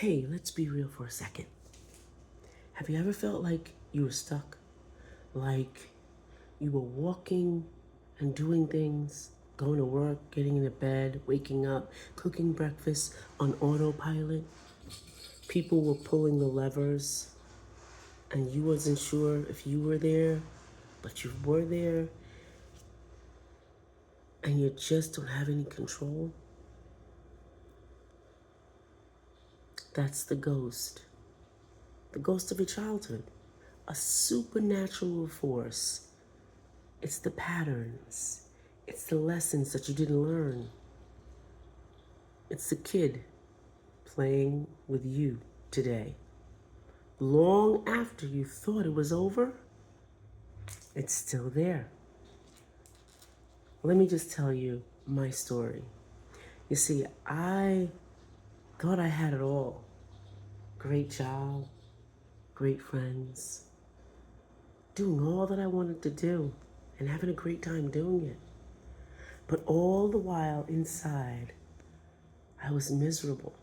Hey, let's be real for a second. Have you ever felt like you were stuck? Like you were walking and doing things, going to work, getting into bed, waking up, cooking breakfast on autopilot? People were pulling the levers and you wasn't sure if you were there, but you were there and you just don't have any control? That's the ghost of your childhood, a supernatural force. It's the patterns, it's the lessons that you didn't learn. It's the kid playing with you today. Long after you thought it was over, it's still there. Let me just tell you my story. You see, I thought I had it all. Great job, great friends, doing all that I wanted to do and having a great time doing it. But all the while inside, I was miserable,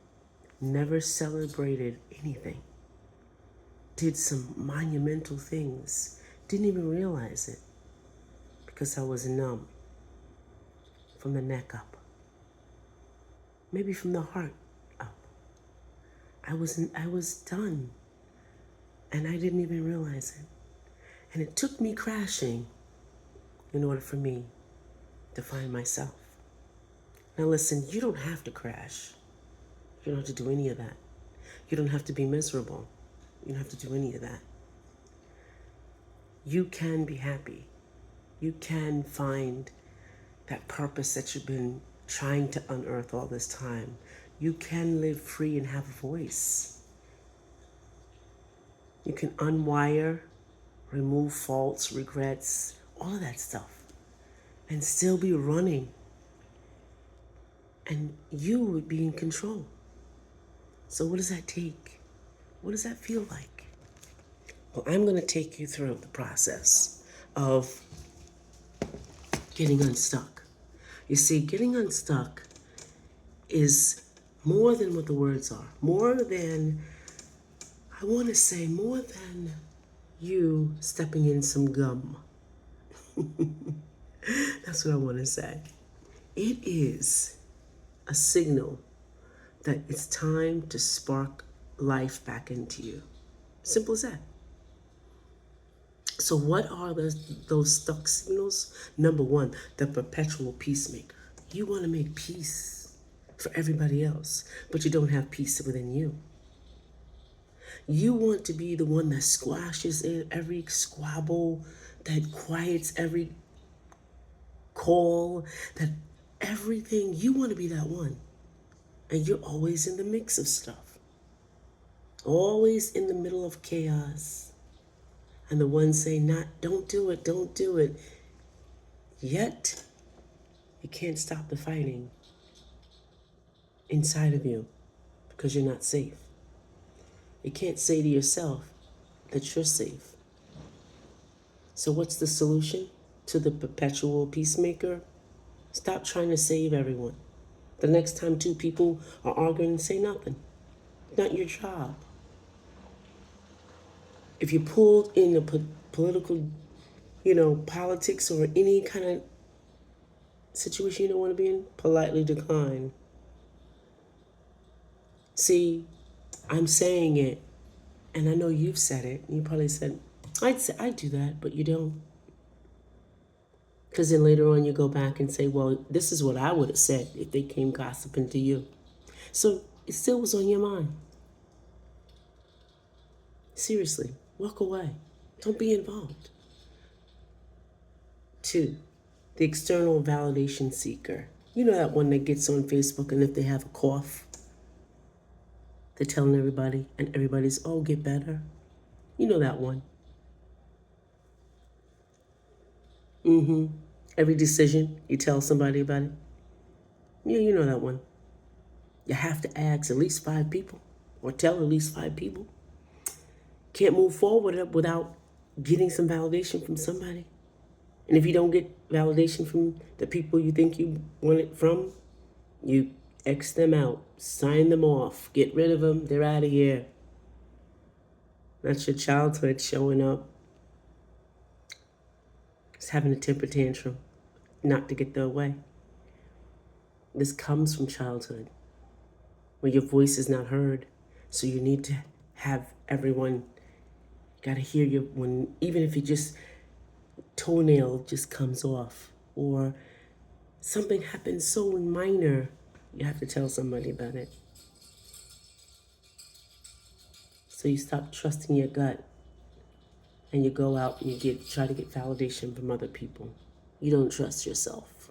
never celebrated anything, did some monumental things, didn't even realize it because I was numb from the neck up, maybe from the heart up. I was done and I didn't even realize it. And it took me crashing in order for me to find myself. Now listen, you don't have to crash. You don't have to do any of that. You don't have to be miserable. You don't have to do any of that. You can be happy. You can find that purpose that you've been trying to unearth all this time. You can live free and have a voice. You can unwire, remove faults, regrets, all of that stuff, and still be running. And you would be in control. So what does that take? What does that feel like? Well, I'm going to take you through the process of getting unstuck. You see, getting unstuck is more than what the words are. More than, I want to say, more than you stepping in some gum. That's what I want to say. It is a signal that it's time to spark life back into you. Simple as that. So what are those stuck signals? Number one, the perpetual peacemaker. You want to make peace for everybody else, but you don't have peace within you. You want to be the one that squashes every squabble, that quiets every call, that everything. You want to be that one. And you're always in the mix of stuff. Always in the middle of chaos. And the ones say, don't do it, don't do it. Yet, you can't stop the fighting inside of you because you're not safe. You can't say to yourself that you're safe. So what's the solution to the perpetual peacemaker? Stop trying to save everyone. The next time two people are arguing, say nothing. It's not your job. If you're pulled in a political, politics or any kind of situation you don't want to be in, politely decline. See, I'm saying it, and I know you've said it. You probably said, I'd do that, but you don't. Because then later on you go back and say, well, this is what I would have said if they came gossiping to you. So it still was on your mind. Seriously, walk away. Don't be involved. 2, the external validation seeker. You know that one that gets on Facebook and if they have a cough, they're telling everybody and everybody's, oh, get better. You know that one. Every decision, you tell somebody about it. Yeah, you know that one. You have to ask at least 5 people or tell at least 5 people. Can't move forward without getting some validation from somebody. And if you don't get validation from the people you think you want it from, you X them out. Sign them off. Get rid of them. They're out of here. That's your childhood showing up. Just having a temper tantrum. Not to get their way. This comes from childhood, where your voice is not heard. So you need to have everyone, gotta hear you when, even if you just, toenail just comes off, or something happens so minor, you have to tell somebody about it. So you stop trusting your gut and you go out and you try to get validation from other people. You don't trust yourself.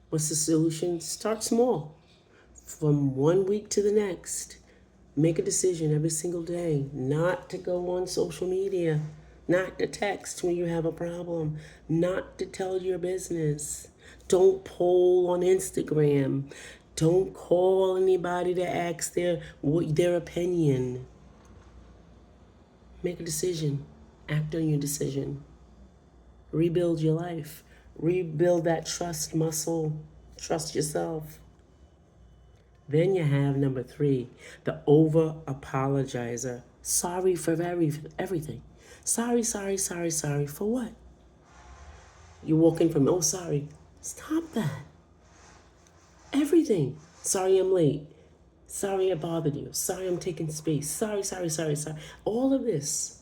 What's the solution? Start small. From 1 week to the next, make a decision every single day not to go on social media, not to text when you have a problem, not to tell your business. Don't poll on Instagram. Don't call anybody to ask their opinion. Make a decision. Act on your decision. Rebuild your life. Rebuild that trust muscle. Trust yourself. Then you have number 3, the over apologizer. Sorry for everything. Sorry for what? You're walking from, oh, sorry. Stop that. Everything. Sorry I'm late. Sorry I bothered you. Sorry I'm taking space. Sorry. All of this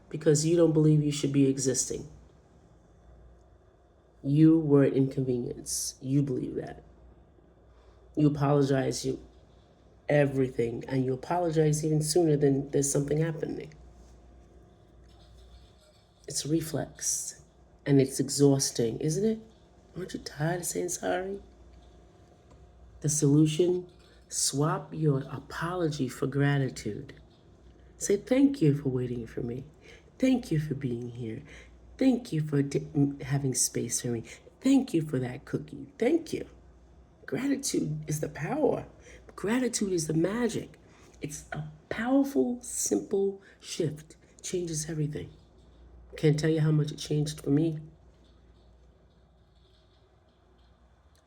because you don't believe you should be existing. You were an inconvenience. You believe that. You apologize, everything, and you apologize even sooner than there's something happening. It's a reflex, and it's exhausting, isn't it? Aren't you tired of saying sorry? The solution, swap your apology for gratitude. Say thank you for waiting for me. Thank you for being here. Thank you for having space for me. Thank you for that cookie. Thank you. Gratitude is the power. Gratitude is the magic. It's a powerful, simple shift. Changes everything. Can't tell you how much it changed for me.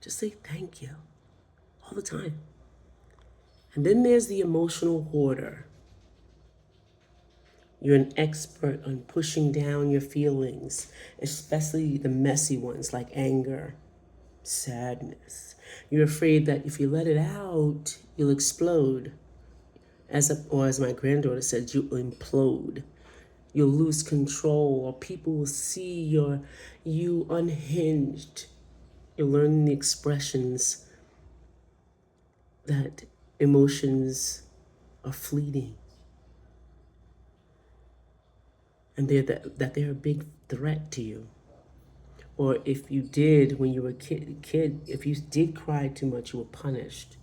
Just say thank you all the time. And then there's the emotional hoarder. You're an expert on pushing down your feelings, especially the messy ones like anger, sadness. You're afraid that if you let it out, you'll explode. Or as my granddaughter said, you'll implode. You'll lose control, or people will see you unhinged. You'll learn the expressions that emotions are fleeting, and that they're a big threat to you. Or if you did, when you were a kid, if you did cry too much, you were punished.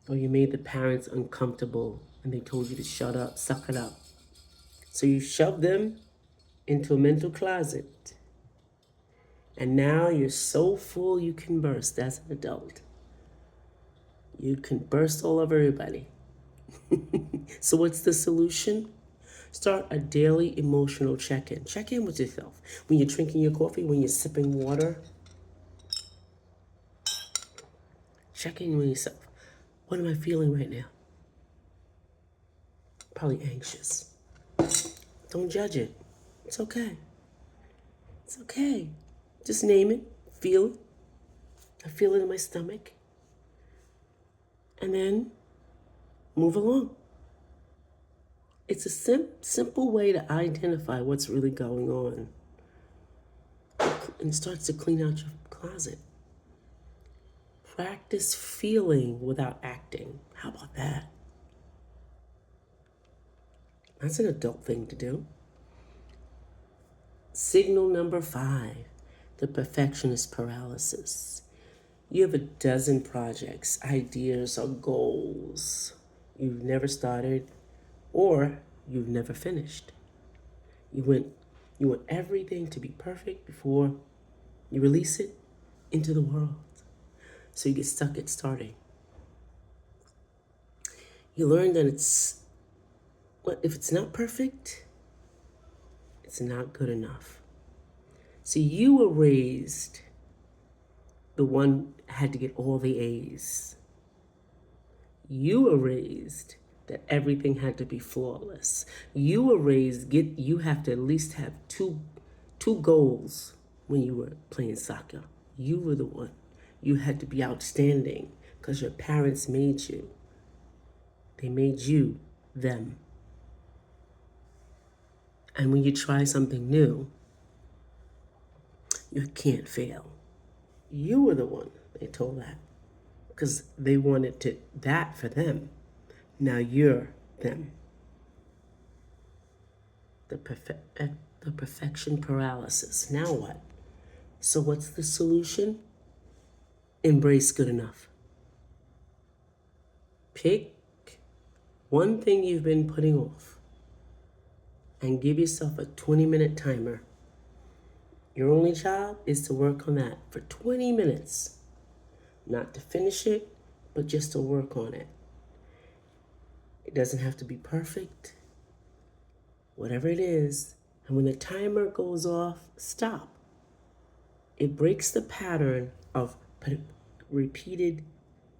Or you made the parents uncomfortable and they told you to shut up, suck it up. So you shoved them into a mental closet. And now you're so full you can burst as an adult. You can burst all over everybody. So what's the solution? Start a daily emotional check-in. Check in with yourself. When you're drinking your coffee, when you're sipping water, check in with yourself. What am I feeling right now? Probably anxious. Don't judge it. It's okay. It's okay. Just name it, feel it. I feel it in my stomach. And then move along. It's a simple way to identify what's really going on. And it starts to clean out your closet. Practice feeling without acting. How about that? That's an adult thing to do. Signal number 5, the perfectionist paralysis. You have a dozen projects, ideas, or goals you've never started or you've never finished. You want everything to be perfect before you release it into the world. So you get stuck at starting. You learn that if it's not perfect, it's not good enough. See, you were raised the one had to get all the A's. You were raised that everything had to be flawless. You were raised you have to at least have two goals when you were playing soccer. You were the one. You had to be outstanding because your parents made you. They made you them. And when you try something new, you can't fail. You were the one they told that because they wanted that for them. Now you're them. The perfection paralysis. Now what? So what's the solution? Embrace good enough. Pick one thing you've been putting off and give yourself a 20-minute timer. Your only job is to work on that for 20 minutes. Not to finish it, but just to work on it. It doesn't have to be perfect. Whatever it is, and when the timer goes off, stop. It breaks the pattern of repeated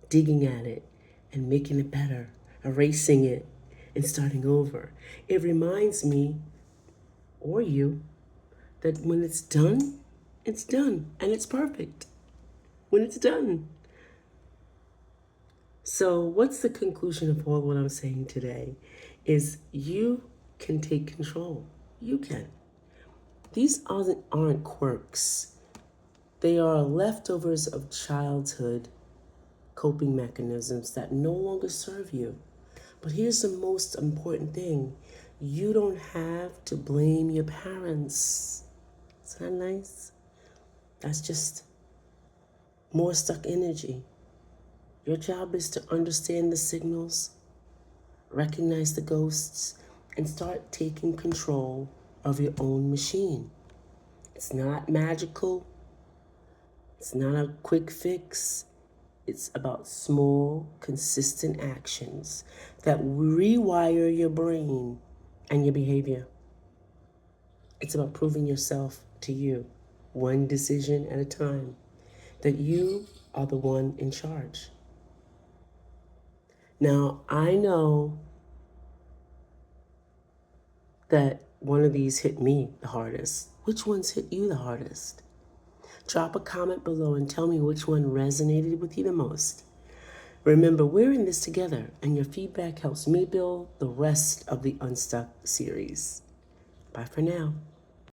digging at it and making it better, erasing it, and starting over. It reminds me, or you, that when it's done, and it's perfect. When it's done. So what's the conclusion of all what I'm saying today is you can take control. You can. These aren't quirks. They are leftovers of childhood coping mechanisms that no longer serve you. But here's the most important thing. You don't have to blame your parents. Isn't that nice? That's just more stuck energy. Your job is to understand the signals, recognize the ghosts, and start taking control of your own machine. It's not magical. It's not a quick fix. It's about small, consistent actions that rewire your brain and your behavior. It's about proving yourself to you, one decision at a time, that you are the one in charge. Now, I know that one of these hit me the hardest. Which ones hit you the hardest? Drop a comment below and tell me which one resonated with you the most. Remember, we're in this together, and your feedback helps me build the rest of the Unstuck series. Bye for now.